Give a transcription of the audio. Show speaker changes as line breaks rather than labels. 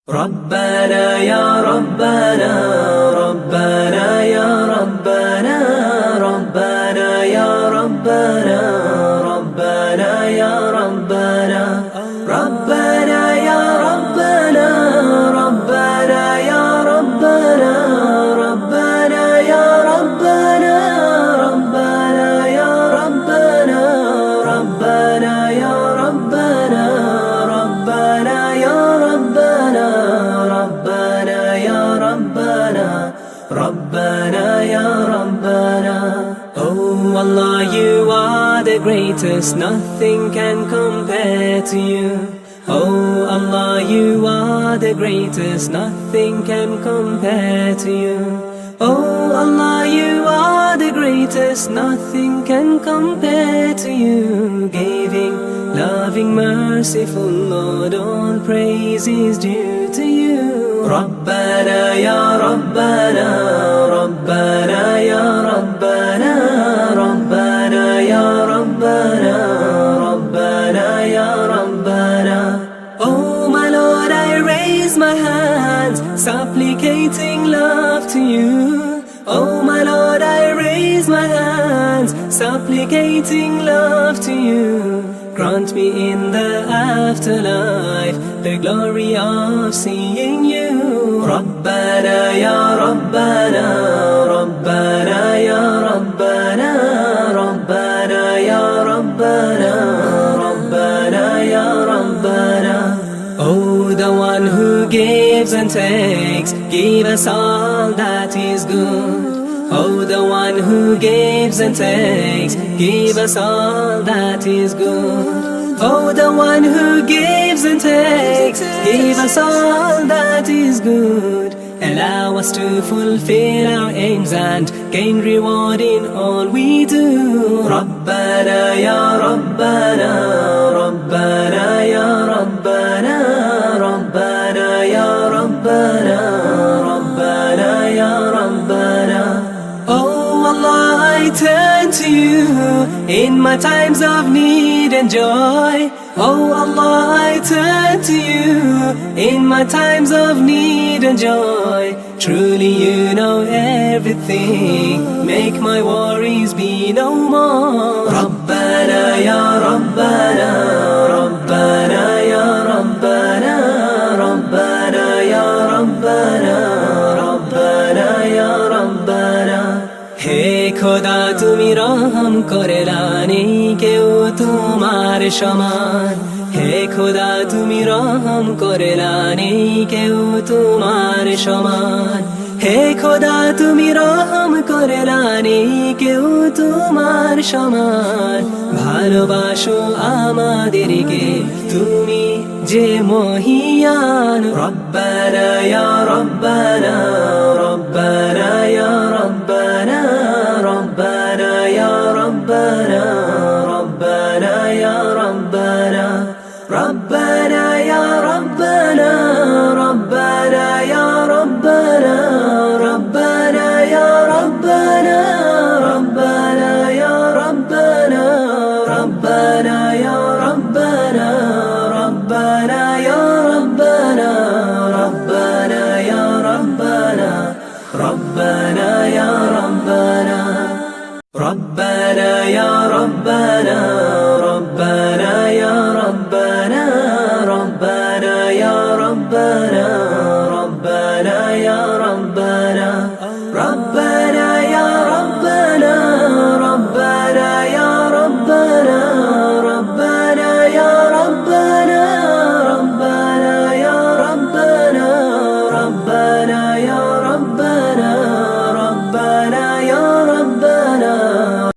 ربنا يا ربنا ربنا يا ربنا ربنا يا ربنا ربنا يا ربنا ربنا يا ربنا ربنا يا ربنا ربنا يا ربنا ربنا يا ربنا ربنا يا ربنا ربنا يا ربنا ربنا يا ربنا ربنا يا ربنا. Oh Allah, you are the greatest, nothing can compare to you. Oh Allah, you are the greatest, nothing can compare to you. Oh Allah, you are the greatest, nothing can compare to you. Giving, loving, merciful Lord, all praise is due to you. ربنا يا ربنا ربنا يا ربنا ربنا يا ربنا ربنا يا ربنا. Oh my Lord, I raise my hands, supplicating love to you. Oh my Lord, I raise my hands, supplicating love to you. Grant me in the afterlife the glory of seeing you. ربنا يا ربنا ربنا يا ربنا ربنا يا ربنا ربنا يا ربنا. Oh, the one who gives and takes, give us all that is good. Oh, the one who gives and takes, give us all that is good. Oh, the one who gives and takes, give us all that is good. Allow us to fulfill our aims and gain reward in all we do. ربنا يا ربنا ربنا يا ربنا ربنا يا ربنا ربنا يا ربنا. Oh Allah, I turn to you in my times of need and joy. Oh Allah, I turn to you in my times of need and joy. Truly you know everything, make my worries be no more. ربنا يا ربنا ربنا يا ربنا ربنا يا ربنا ربنا يا ربنا. হে খোদা তুমি রহম করেলা, নেই কেউ তোমার সমান। হে খোদা তুমি রহম করেলা, নেই কেউ তোমার সমান। হে খোদা তুমি রহম করেলা, নেই কেউ তোমার সমান। ভালোবাসো আমাদেরকে তুমি যে মহিয়ান। রব্বানা ইয়া রব্বানা রব্বানা ইয়া রব্বানা রব্বানা ইয়া রব্বানা রব্বানা ইয়া রব্বানা ربنا يا ربنا ربنا يا ربنا ربنا يا ربنا ربنا يا ربنا ربنا يا ربنا ربنا يا ربنا ربنا يا ربنا ربنا يا ربنا ربنا يا ربنا ربنا يا ربنا ربنا يا ربنا ربنا يا ربنا ربنا يا ربنا ربنا يا ربنا ربنا يا ربنا ربنا يا ربنا ربنا